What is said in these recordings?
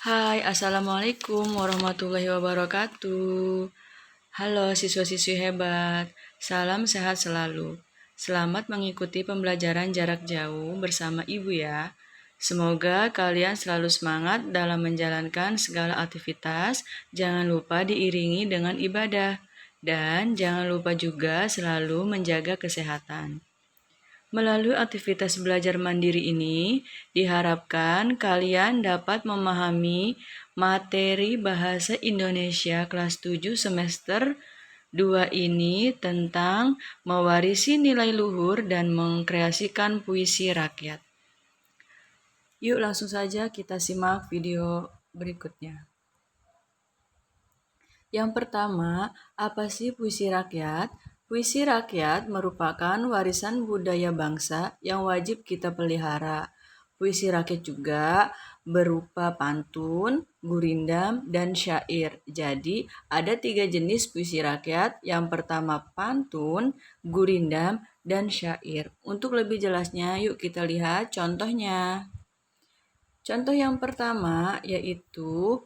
Hai, Assalamualaikum warahmatullahi wabarakatuh. Halo siswa-siswi hebat, salam sehat selalu. Selamat mengikuti pembelajaran jarak jauh bersama Ibu ya. Semoga kalian selalu semangat dalam menjalankan segala aktivitas, jangan lupa diiringi dengan ibadah. Dan jangan lupa juga selalu menjaga kesehatan. Melalui aktivitas belajar mandiri ini, diharapkan kalian dapat memahami materi Bahasa Indonesia kelas 7 semester 2 ini tentang mewarisi nilai luhur dan mengkreasikan puisi rakyat. Yuk langsung saja kita simak video berikutnya. Yang pertama, apa sih puisi rakyat? Puisi rakyat merupakan warisan budaya bangsa yang wajib kita pelihara. Puisi rakyat juga berupa pantun, gurindam, dan syair. Jadi, ada 3 jenis puisi rakyat. Yang pertama pantun, gurindam, dan syair. Untuk lebih jelasnya, yuk kita lihat contohnya. Contoh yang pertama yaitu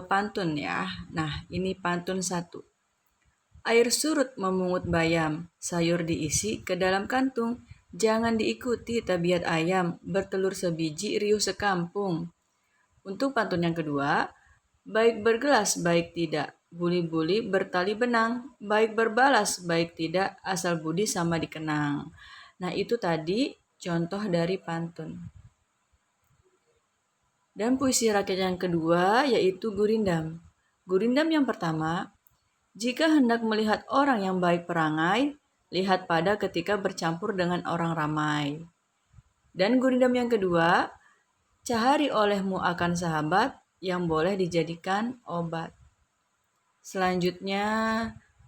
pantun ya. Nah, ini pantun 1. Air surut memungut bayam, sayur diisi ke dalam kantung. Jangan diikuti tabiat ayam, bertelur sebiji riuh sekampung. Untuk pantun yang kedua, baik bergelas, baik tidak. Buli-buli bertali benang, baik berbalas, baik tidak, asal budi sama dikenang. Nah, itu tadi contoh dari pantun. Dan puisi rakyat yang kedua yaitu gurindam. Gurindam yang pertama, jika hendak melihat orang yang baik perangai, lihat pada ketika bercampur dengan orang ramai. Dan gurindam yang kedua, cahari olehmu akan sahabat yang boleh dijadikan obat. Selanjutnya,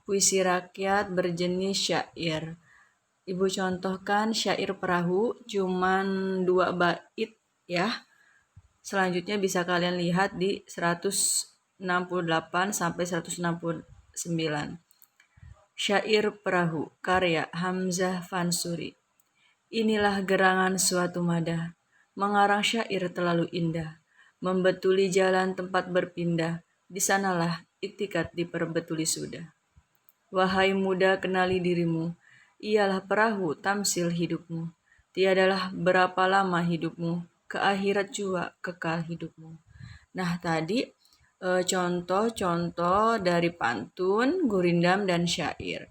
puisi rakyat berjenis syair. Ibu contohkan syair perahu cuman 2 bait ya. Selanjutnya bisa kalian lihat di 168 sampai 169. Syair Perahu, karya Hamzah Fansuri. Inilah gerangan suatu mada, mengarang syair terlalu indah, membetuli jalan tempat berpindah, di sanalah iktikat diperbetuli sudah. Wahai muda kenali dirimu, ialah perahu tamsil hidupmu. Tiadalah berapa lama hidupmu, ke akhirat jua kekal hidupmu. Nah, tadi contoh-contoh dari pantun, gurindam, dan syair.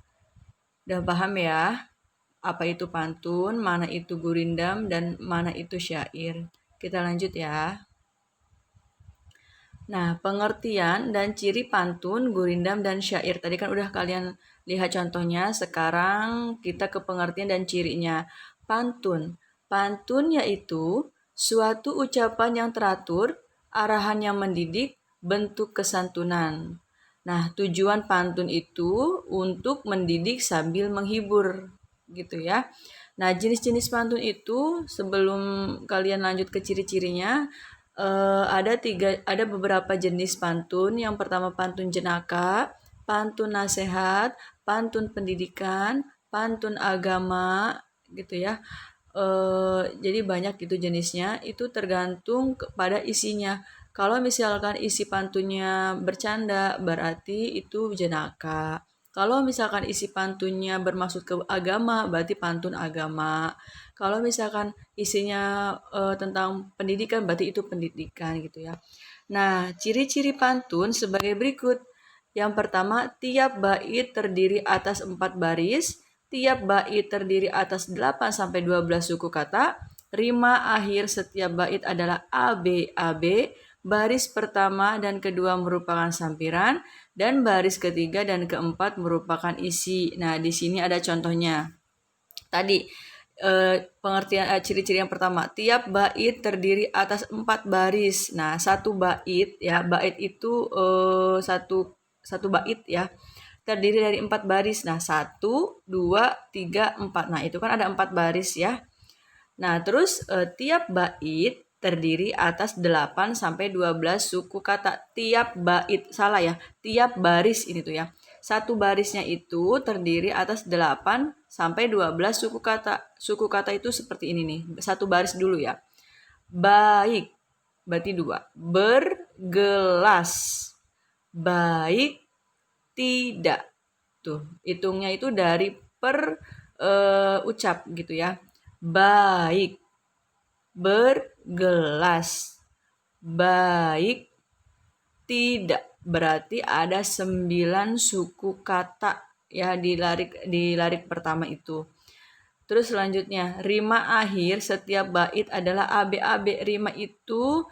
Udah paham ya? Apa itu pantun, mana itu gurindam, dan mana itu syair. Kita lanjut ya. Nah, pengertian dan ciri pantun, gurindam, dan syair. Tadi kan udah kalian lihat contohnya, sekarang kita ke pengertian dan cirinya. Pantun. Pantun yaitu suatu ucapan yang teratur, arahan yang mendidik, bentuk kesantunan. Nah, tujuan pantun itu untuk mendidik sambil menghibur, gitu ya. Nah, jenis-jenis pantun itu sebelum kalian lanjut ke ciri-cirinya, ada beberapa jenis pantun. Yang pertama pantun jenaka, pantun nasihat, pantun pendidikan, pantun agama, gitu ya. Jadi banyak gitu jenisnya. Itu tergantung kepada isinya. Kalau misalkan isi pantunnya bercanda, berarti itu jenaka. Kalau misalkan isi pantunnya bermaksud ke agama, berarti pantun agama. Kalau misalkan isinya tentang pendidikan, berarti itu pendidikan gitu ya. Nah, ciri-ciri pantun sebagai berikut. Yang pertama, tiap bait terdiri atas 4 baris, tiap bait terdiri atas 8 sampai 12 suku kata, rima akhir setiap bait adalah AB, AB, baris pertama dan kedua merupakan sampiran, dan baris ketiga dan keempat merupakan isi. Nah, di sini ada contohnya. Tadi pengertian ciri-ciri yang pertama, tiap bait terdiri atas 4 baris. Nah, satu bait ya, bait itu satu bait ya, terdiri dari 4 baris. Nah, 1, 2, 3, 4. Nah, itu kan ada 4 baris ya. Nah, terus tiap bait terdiri atas 8 sampai 12 suku kata. Tiap bait, salah ya, tiap baris ini tuh ya. Satu barisnya itu terdiri atas 8 sampai 12 suku kata. Suku kata itu seperti ini nih. Satu baris dulu ya. Baik, berarti 2. Bergelas. Baik tidak. Tuh, hitungnya itu dari per ucap gitu ya. Baik. Bergelas. Baik tidak. Berarti ada 9 suku kata ya di larik pertama itu. Terus selanjutnya, rima akhir setiap bait adalah ABAB. Rima itu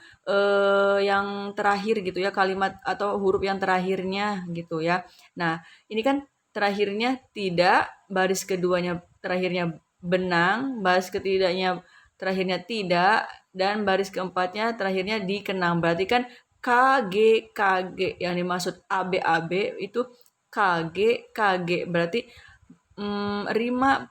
yang terakhir gitu ya, kalimat atau huruf yang terakhirnya gitu ya. Nah, ini kan terakhirnya tidak, baris keduanya terakhirnya benang, baris ketiganya terakhirnya tidak, dan baris keempatnya terakhirnya dikenang. Berarti kan KG yang dimaksud ABAB itu KG. Berarti rima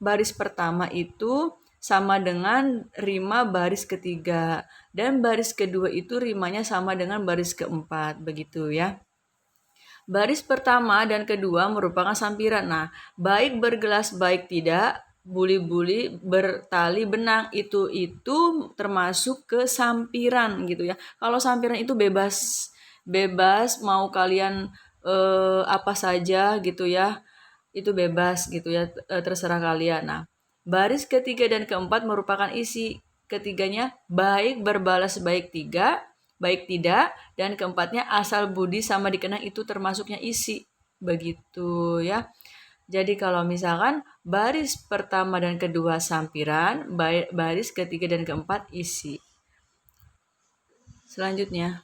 baris pertama itu sama dengan rima baris ketiga, dan baris kedua itu rimanya sama dengan baris keempat, begitu ya. Baris pertama dan kedua merupakan sampiran. Nah, baik bergelas baik tidak, buli-buli bertali benang, itu termasuk ke sampiran gitu ya. Kalau sampiran itu bebas mau kalian apa saja gitu ya, itu bebas gitu ya, terserah kalian. Nah, baris ketiga dan keempat merupakan isi. Ketiganya baik berbalas baik tidak, dan keempatnya asal budi sama dikenang, itu termasuknya isi. Begitu ya. Jadi kalau misalkan baris pertama dan kedua sampiran, baris ketiga dan keempat isi. Selanjutnya,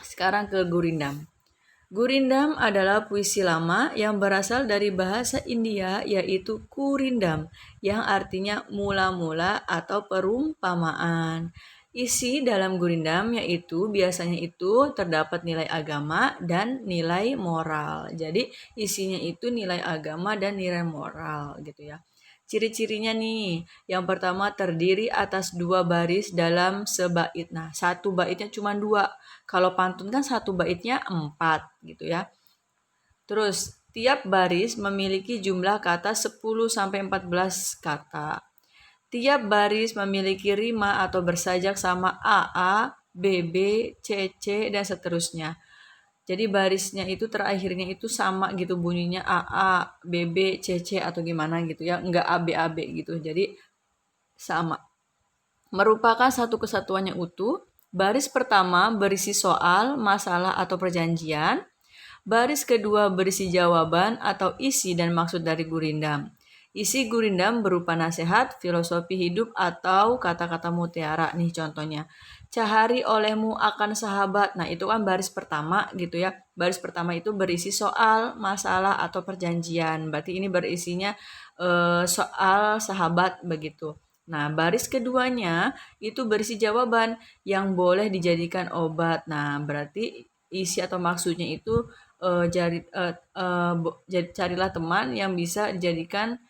sekarang ke gurindam. Gurindam adalah puisi lama yang berasal dari bahasa India, yaitu kurindam, yang artinya mula-mula atau perumpamaan. Isi dalam gurindam yaitu biasanya itu terdapat nilai agama dan nilai moral. Jadi isinya itu nilai agama dan nilai moral gitu ya. Ciri-cirinya nih, yang pertama terdiri atas 2 baris dalam sebait. Nah, satu baitnya cuma 2. Kalau pantun kan satu baitnya 4 gitu ya. Terus, tiap baris memiliki jumlah kata 10-14 kata. Tiap baris memiliki rima atau bersajak sama AA, BB, CC, dan seterusnya. Jadi barisnya itu terakhirnya itu sama gitu bunyinya AA, BB, CC atau gimana gitu ya, enggak AB gitu. Jadi sama. Merupakan satu kesatuan yang utuh. Baris pertama berisi soal, masalah atau perjanjian. Baris kedua berisi jawaban atau isi dan maksud dari gurindam. Isi gurindam berupa nasihat, filosofi hidup, atau kata-kata mutiara. Nih contohnya. Cahari olehmu akan sahabat. Nah, itu kan baris pertama gitu ya. Baris pertama itu berisi soal, masalah, atau perjanjian. Berarti ini berisinya soal sahabat begitu. Nah, baris keduanya itu berisi jawaban yang boleh dijadikan obat. Nah, berarti isi atau maksudnya itu carilah teman yang bisa dijadikan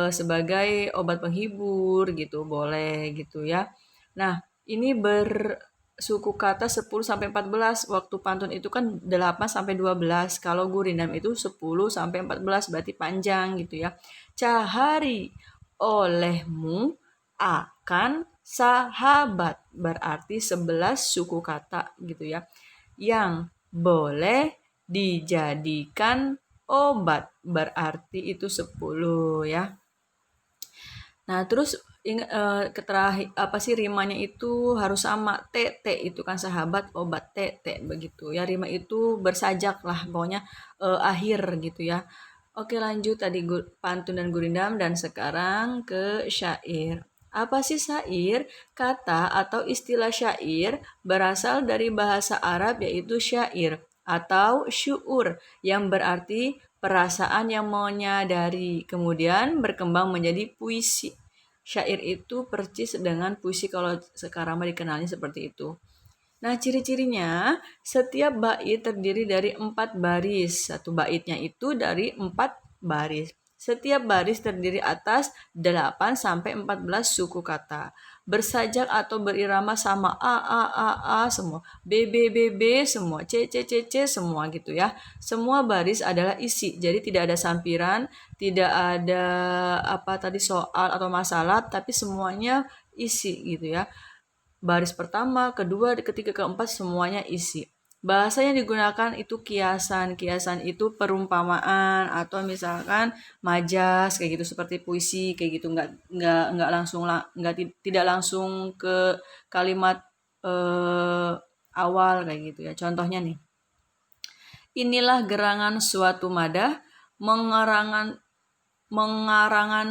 sebagai obat penghibur gitu, boleh gitu ya. Nah, ini bersuku kata 10 sampai 14. Waktu pantun itu kan 8 sampai 12. Kalau gurindam itu 10 sampai 14, berarti panjang gitu ya. Cahari olehmu akan sahabat, berarti 11 suku kata gitu ya, yang boleh dijadikan obat, berarti itu 10 ya. Nah, terus apa sih rimanya itu harus sama. T itu kan sahabat, obat, T begitu ya. Rima itu bersajak lah pokoknya akhir gitu ya. Oke, lanjut tadi pantun dan gurindam, dan sekarang ke syair. Apa sih syair? Kata atau istilah syair berasal dari bahasa Arab yaitu syair atau syu'ur, yang berarti perasaan yang menyadari, kemudian berkembang menjadi puisi. Syair itu persis dengan puisi kalau sekarang mah dikenalnya seperti itu. Nah, ciri-cirinya setiap bait terdiri dari 4 baris. Satu baitnya itu dari 4 baris. Setiap baris terdiri atas 8 sampai 14 suku kata. Bersajak atau berirama sama A semua, B semua, C semua gitu ya. Semua baris adalah isi. Jadi tidak ada sampiran, tidak ada apa tadi soal atau masalah, tapi semuanya isi gitu ya. baris pertama, kedua, ketiga, keempat semuanya isi. Bahasa yang digunakan itu kiasan. Kiasan itu perumpamaan atau misalkan majas kayak gitu, seperti puisi kayak gitu. Nggak langsung tidak langsung ke kalimat awal kayak gitu ya. Contohnya nih. Inilah gerangan suatu madah, mengarangan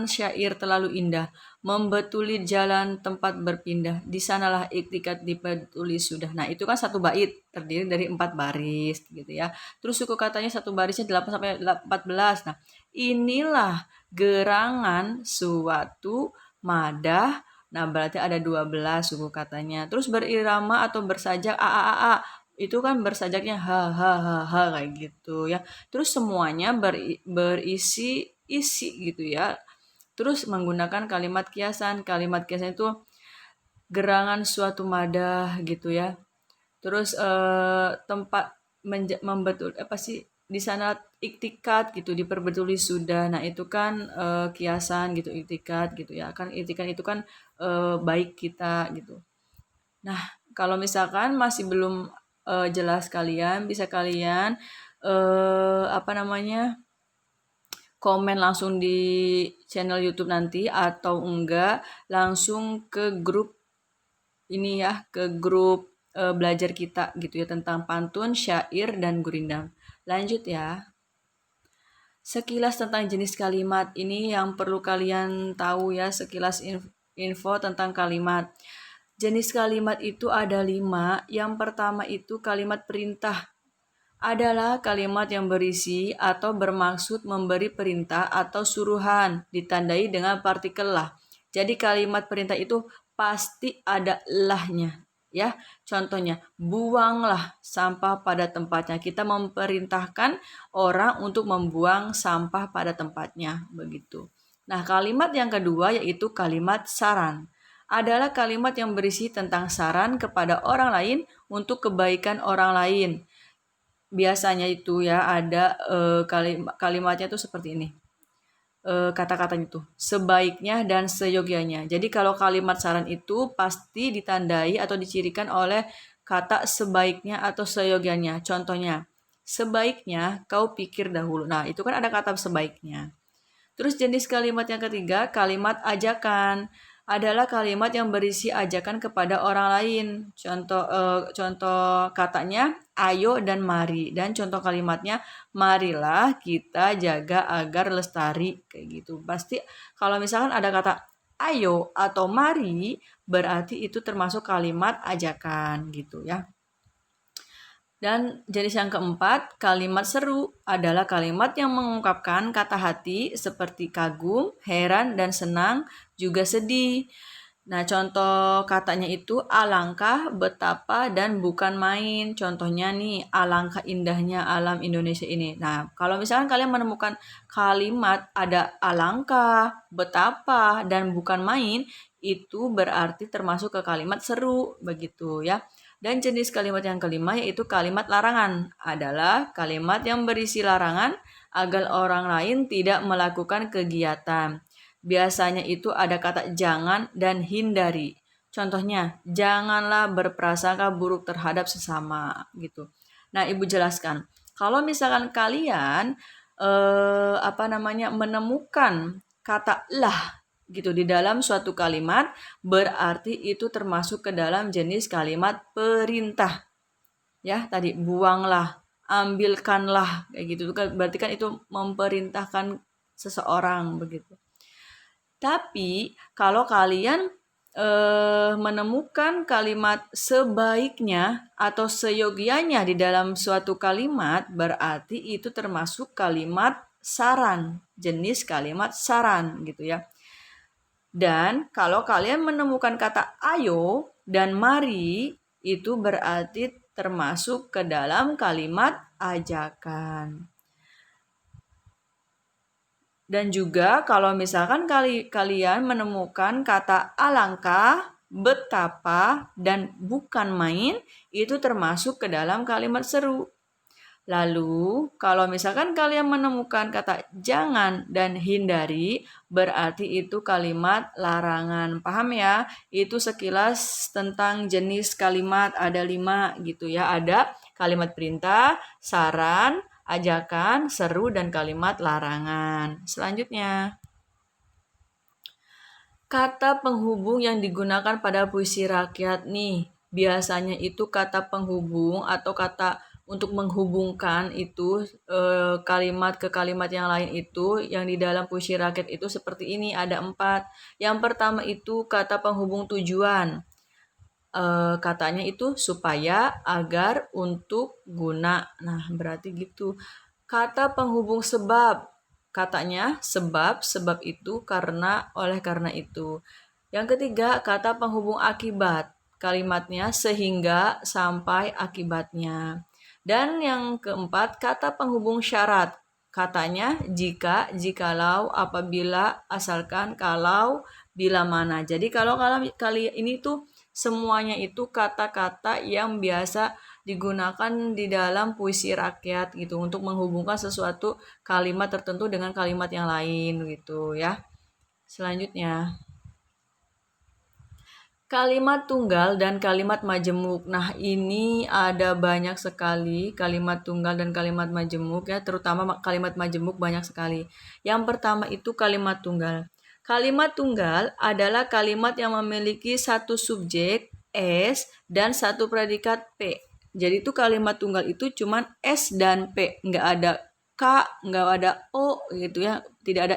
syair terlalu indah, membetuli jalan tempat berpindah, di sanalah iktikat dibetuli sudah. Nah, itu kan satu bait terdiri dari 4 baris gitu ya. Terus suku katanya satu barisnya 8 sampai 14. Nah, inilah gerangan suatu madah. Nah, berarti ada 12 suku katanya. Terus berirama atau bersajak a a a a. Itu kan bersajaknya ha ha ha ha kayak gitu ya. Terus semuanya berisi isi gitu ya. Terus menggunakan kalimat kiasan. Kalimat kiasan itu gerangan suatu madah gitu ya. Terus tempat membetul apa sih di sana iktikat gitu diperbetuli sudah. Nah, itu kan kiasan gitu, iktikat gitu ya. Kan iktikat itu kan baik kita gitu. Nah, kalau misalkan masih belum jelas kalian, bisa kalian apa namanya? Komen langsung di channel YouTube nanti atau enggak langsung ke grup ini ya, ke grup belajar kita gitu ya tentang pantun, syair dan gurindam. Lanjut ya. Sekilas tentang jenis kalimat ini yang perlu kalian tahu ya, sekilas info tentang kalimat. Jenis kalimat itu ada 5. Yang pertama itu kalimat perintah. Adalah kalimat yang berisi atau bermaksud memberi perintah atau suruhan, ditandai dengan partikel lah. Jadi kalimat perintah itu pasti ada lahnya. Ya, contohnya, buanglah sampah pada tempatnya. Kita memerintahkan orang untuk membuang sampah pada tempatnya, begitu. Nah, kalimat yang kedua yaitu kalimat saran. Adalah kalimat yang berisi tentang saran kepada orang lain untuk kebaikan orang lain. Biasanya itu ya ada kalimatnya tuh seperti ini. Kata-katanya itu sebaiknya dan seyogianya. Jadi kalau kalimat saran itu pasti ditandai atau dicirikan oleh kata sebaiknya atau seyogianya. Contohnya, sebaiknya kau pikir dahulu. Nah, itu kan ada kata sebaiknya. Terus jenis kalimat yang ketiga, kalimat ajakan. Adalah kalimat yang berisi ajakan kepada orang lain. Contoh katanya ayo dan mari, dan contoh kalimatnya marilah kita jaga agar lestari kayak gitu. Pasti kalau misalkan ada kata ayo atau mari berarti itu termasuk kalimat ajakan gitu ya. Dan jenis yang keempat, kalimat seru adalah kalimat yang mengungkapkan kata hati seperti kagum, heran, dan senang, juga sedih. Nah, contoh katanya itu alangkah, betapa, dan bukan main. Contohnya nih, alangkah indahnya alam Indonesia ini. Nah, kalau misalkan kalian menemukan kalimat ada alangkah, betapa, dan bukan main, itu berarti termasuk ke kalimat seru, begitu ya. Dan jenis kalimat yang kelima yaitu kalimat larangan. Adalah kalimat yang berisi larangan agar orang lain tidak melakukan kegiatan. Biasanya itu ada kata jangan dan hindari. Contohnya, janganlah berprasangka buruk terhadap sesama gitu. Nah, Ibu jelaskan. Kalau misalkan kalian menemukan kata lah gitu di dalam suatu kalimat, berarti itu termasuk ke dalam jenis kalimat perintah. Ya, tadi buanglah, ambilkanlah kayak gitu kan, berarti kan itu memerintahkan seseorang begitu. Tapi kalau kalian menemukan kalimat sebaiknya atau seyogianya di dalam suatu kalimat, berarti itu termasuk kalimat saran, jenis kalimat saran gitu ya. Dan kalau kalian menemukan kata ayo dan mari, itu berarti termasuk ke dalam kalimat ajakan. Dan juga kalau misalkan kalian menemukan kata alangkah, betapa, dan bukan main, itu termasuk ke dalam kalimat seru. Lalu, kalau misalkan kalian menemukan kata jangan dan hindari, berarti itu kalimat larangan. Paham ya? Itu sekilas tentang jenis kalimat, ada 5 gitu ya. Ada kalimat perintah, saran, ajakan, seru, dan kalimat larangan. Selanjutnya, kata penghubung yang digunakan pada puisi rakyat nih, biasanya itu kata penghubung atau kata untuk menghubungkan itu kalimat ke kalimat yang lain itu yang di dalam puisi rakyat itu seperti ini, ada 4. Yang pertama itu kata penghubung tujuan. Katanya itu supaya, agar, untuk, guna. Nah, berarti gitu. Kata penghubung sebab. Katanya sebab itu, karena, oleh karena itu. Yang ketiga, kata penghubung akibat. Kalimatnya sehingga, sampai, akibatnya. Dan yang keempat, kata penghubung syarat. Katanya jika, jikalau, apabila, asalkan, kalau, bila mana. Jadi kalau kali ini tuh semuanya itu kata-kata yang biasa digunakan di dalam puisi rakyat gitu untuk menghubungkan sesuatu kalimat tertentu dengan kalimat yang lain gitu ya. Selanjutnya, kalimat tunggal dan kalimat majemuk. Nah, ini ada banyak sekali kalimat tunggal dan kalimat majemuk ya, terutama kalimat majemuk banyak sekali. Yang pertama itu kalimat tunggal. Kalimat tunggal adalah kalimat yang memiliki satu subjek S dan satu predikat P. Jadi itu kalimat tunggal itu cuman S dan P, nggak ada K, nggak ada O gitu ya, tidak ada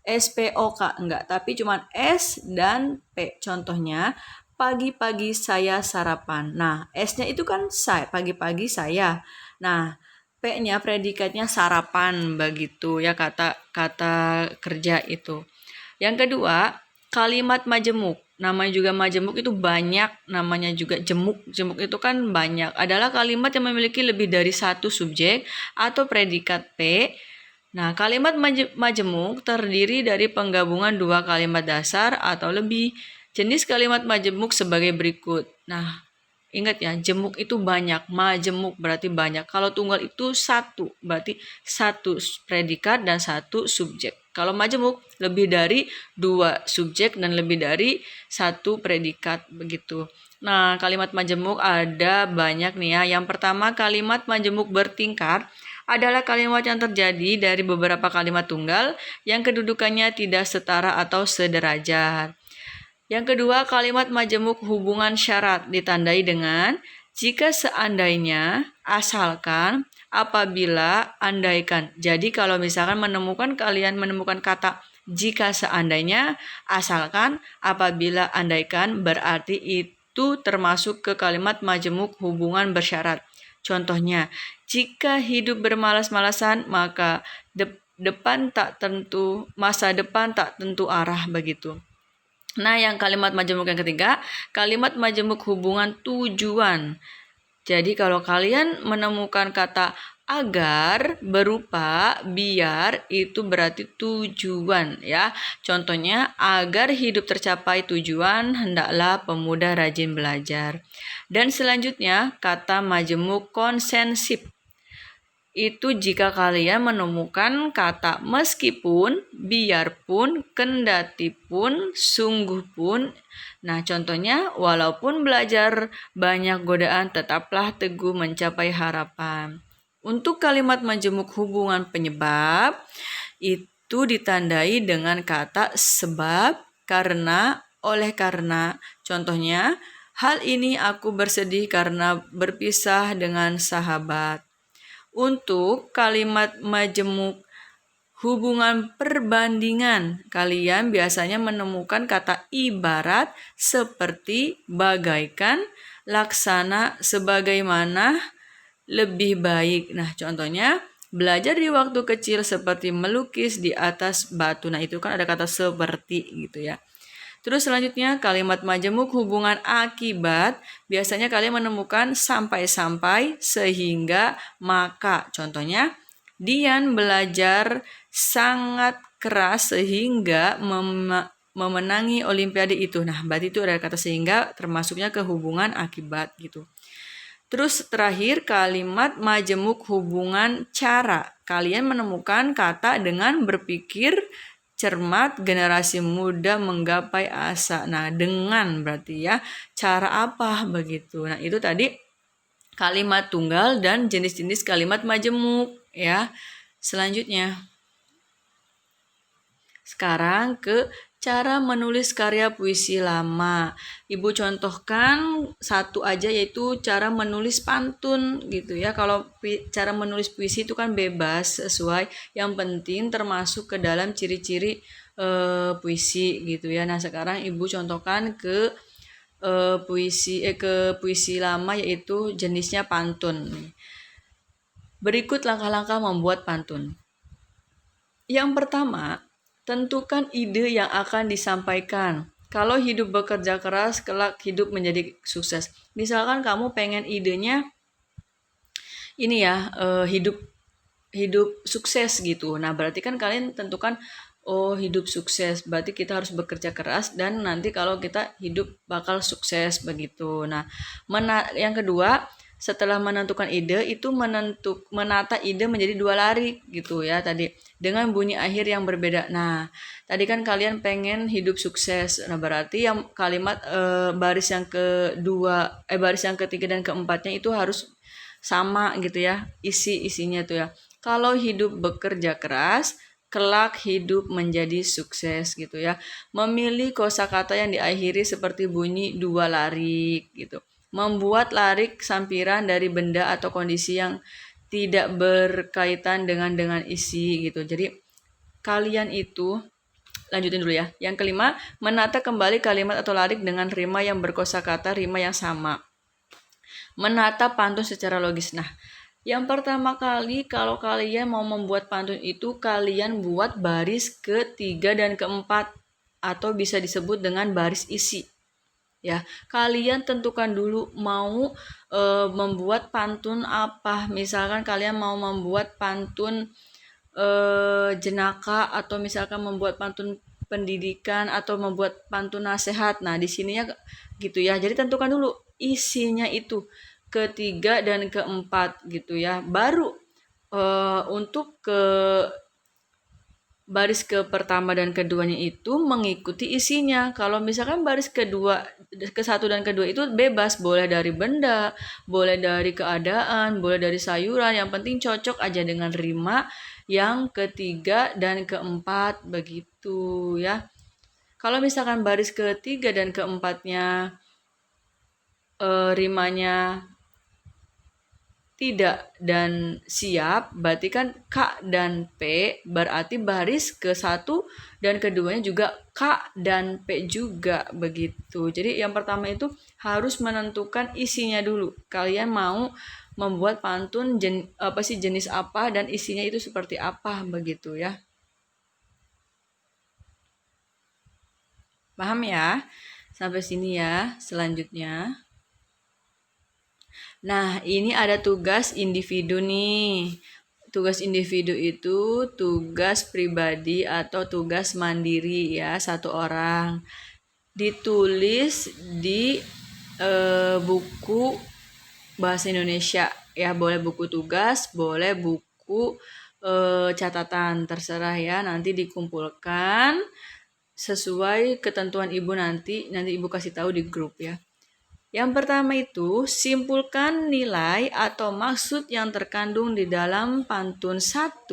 SPOK enggak, tapi cuman S dan P. Contohnya, pagi-pagi saya sarapan. Nah, S-nya itu kan saya, pagi-pagi saya. Nah, P-nya predikatnya sarapan begitu ya kata kerja itu. Yang kedua, kalimat majemuk. Namanya juga majemuk itu banyak, namanya juga jemuk. Jemuk itu kan banyak. Adalah kalimat yang memiliki lebih dari satu subjek atau predikat P. Nah, kalimat majemuk terdiri dari penggabungan dua kalimat dasar atau lebih. Jenis kalimat majemuk sebagai berikut. Nah, ingat ya, jemuk itu banyak, majemuk berarti banyak. Kalau tunggal itu satu, berarti satu predikat dan satu subjek. Kalau majemuk lebih dari dua subjek dan lebih dari satu predikat begitu. Nah, kalimat majemuk ada banyak nih ya. Yang pertama, kalimat majemuk bertingkat adalah kalimat yang terjadi dari beberapa kalimat tunggal yang kedudukannya tidak setara atau sederajat. Yang kedua, kalimat majemuk hubungan syarat ditandai dengan jika, seandainya, asalkan, apabila, andaikan. Jadi kalau misalkan kalian menemukan kata jika, seandainya, asalkan, apabila, andaikan, berarti itu termasuk ke kalimat majemuk hubungan bersyarat. Contohnya, jika hidup bermalas-malasan, maka masa depan tak tentu arah begitu. Nah, yang kalimat majemuk yang ketiga, kalimat majemuk hubungan tujuan. Jadi kalau kalian menemukan kata agar berupa biar, itu berarti tujuan ya. Contohnya, agar hidup tercapai tujuan, hendaklah pemuda rajin belajar. Dan selanjutnya, kata majemuk konsensif. Itu jika kalian menemukan kata meskipun, biarpun, kendatipun, sungguh pun. Nah, contohnya, walaupun belajar banyak godaan, tetaplah teguh mencapai harapan. Untuk kalimat majemuk hubungan penyebab, itu ditandai dengan kata sebab, karena, oleh karena. Contohnya, hal ini aku bersedih karena berpisah dengan sahabat. Untuk kalimat majemuk hubungan perbandingan, kalian biasanya menemukan kata ibarat, seperti, bagaikan, laksana, sebagaimana, lebih baik. Nah, contohnya, belajar di waktu kecil seperti melukis di atas batu. Nah, itu kan ada kata seperti gitu ya. Terus selanjutnya, kalimat majemuk hubungan akibat, biasanya kalian menemukan sampai-sampai, sehingga, maka. Contohnya, Dian belajar sangat keras sehingga memenangi olimpiade itu. Nah, berarti itu ada kata sehingga termasuknya ke hubungan akibat gitu. Terus terakhir kalimat majemuk hubungan cara. Kalian menemukan kata dengan berpikir cermat, generasi muda menggapai asa. Nah, dengan berarti ya cara apa begitu. Nah, itu tadi kalimat tunggal dan jenis-jenis kalimat majemuk ya. Selanjutnya, sekarang ke cara menulis karya puisi lama. Ibu contohkan satu aja yaitu cara menulis pantun gitu ya. Kalau cara menulis puisi itu kan bebas sesuai. Yang penting termasuk ke dalam ciri-ciri puisi gitu ya. Nah, sekarang Ibu contohkan ke puisi lama yaitu jenisnya pantun. Berikut langkah-langkah membuat pantun. Yang pertama, tentukan ide yang akan disampaikan. Kalau hidup bekerja keras, kelak hidup menjadi sukses. Misalkan kamu pengen idenya ini ya, hidup sukses gitu. Nah, berarti kan kalian tentukan hidup sukses. Berarti kita harus bekerja keras dan nanti kalau kita hidup bakal sukses begitu. Nah, yang kedua, setelah menentukan ide itu menata ide menjadi 2 larik gitu ya tadi dengan bunyi akhir yang berbeda. Nah, tadi kan kalian pengen hidup sukses. Nah, berarti yang kalimat baris yang kedua baris yang ketiga dan keempatnya itu harus sama gitu ya isinya tuh ya. Kalau hidup bekerja keras, kelak hidup menjadi sukses gitu ya. Memilih kosakata yang diakhiri seperti bunyi 2 larik gitu. Membuat larik sampiran dari benda atau kondisi yang tidak berkaitan dengan isi gitu. Jadi kalian itu lanjutin dulu ya. Yang kelima, menata kembali kalimat atau larik dengan rima yang berkosakata rima yang sama. Menata pantun secara logis. Nah, yang pertama kali kalau kalian mau membuat pantun itu kalian buat baris ketiga dan keempat atau bisa disebut dengan baris isi. Ya, kalian tentukan dulu mau membuat pantun apa. Misalkan kalian mau membuat pantun jenaka atau misalkan membuat pantun pendidikan atau membuat pantun nasihat. Nah, di sininya gitu ya. Jadi tentukan dulu isinya itu ketiga dan keempat gitu ya. Baru untuk ke baris ke pertama dan keduanya itu mengikuti isinya. Kalau misalkan baris kedua, ke satu dan kedua itu bebas, boleh dari benda, boleh dari keadaan, boleh dari sayuran, yang penting cocok aja dengan rima yang ketiga dan keempat begitu ya. Kalau misalkan baris ketiga dan keempatnya rimanya tidak dan siap, berarti kan K dan P, berarti baris ke satu dan keduanya juga K dan P juga begitu. Jadi yang pertama itu harus menentukan isinya dulu. Kalian mau membuat pantun jenis apa dan isinya itu seperti apa begitu ya. Paham ya? Sampai sini ya. Selanjutnya. Nah, ini ada tugas individu nih. Tugas individu itu tugas pribadi atau tugas mandiri ya, satu orang. Ditulis di buku bahasa Indonesia ya, boleh buku tugas, boleh buku catatan, terserah ya, nanti dikumpulkan sesuai ketentuan Ibu nanti Ibu kasih tahu di grup ya. Yang pertama itu, simpulkan nilai atau maksud yang terkandung di dalam pantun 1,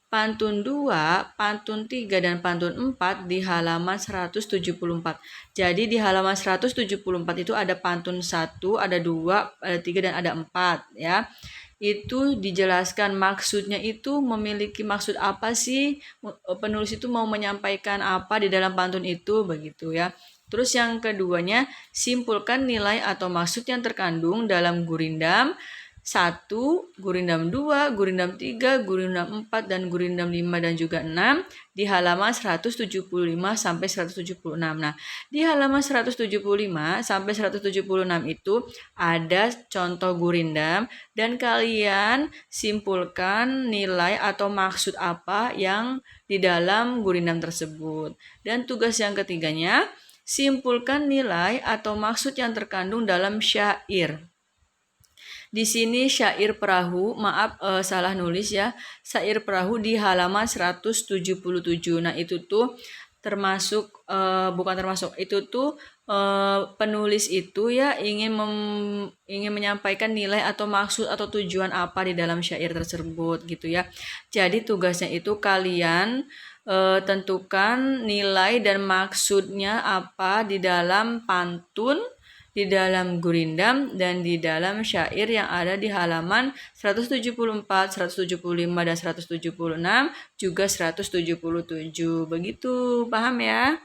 pantun 2, pantun 3, dan pantun 4 di halaman 174. Jadi di halaman 174 itu ada pantun 1, ada 2, ada 3, dan ada 4 ya. Itu dijelaskan maksudnya itu memiliki maksud apa sih, penulis itu mau menyampaikan apa di dalam pantun itu begitu ya. Terus yang keduanya, simpulkan nilai atau maksud yang terkandung dalam gurindam 1, gurindam 2, gurindam 3, gurindam 4, dan gurindam 5 dan juga 6 di halaman 175 sampai 176. Nah, di halaman 175 sampai 176 itu ada contoh gurindam dan kalian simpulkan nilai atau maksud apa yang di dalam gurindam tersebut. Dan tugas yang ketiganya, simpulkan nilai atau maksud yang terkandung dalam syair. Di sini syair perahu, maaf salah nulis ya. Syair perahu di halaman 177. Nah, itu tuh termasuk bukan termasuk. Itu tuh penulis itu ya ingin menyampaikan nilai atau maksud atau tujuan apa di dalam syair tersebut gitu ya. Jadi tugasnya itu kalian tentukan nilai dan maksudnya apa di dalam pantun, di dalam gurindam, dan di dalam syair yang ada di halaman 174, 175, dan 176, juga 177. Begitu, paham ya?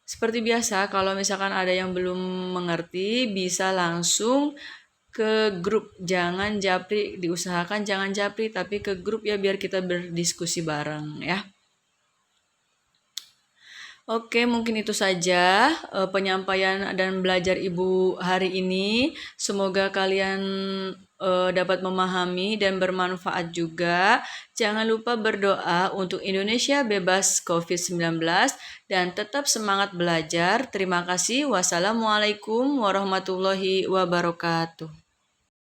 Seperti biasa, kalau misalkan ada yang belum mengerti, bisa langsung ke grup. Jangan japri, diusahakan jangan japri, tapi ke grup ya biar kita berdiskusi bareng ya. Oke, mungkin itu saja penyampaian dan belajar Ibu hari ini. Semoga kalian dapat memahami dan bermanfaat juga. Jangan lupa berdoa untuk Indonesia bebas COVID-19 dan tetap semangat belajar. Terima kasih. Wassalamualaikum warahmatullahi wabarakatuh.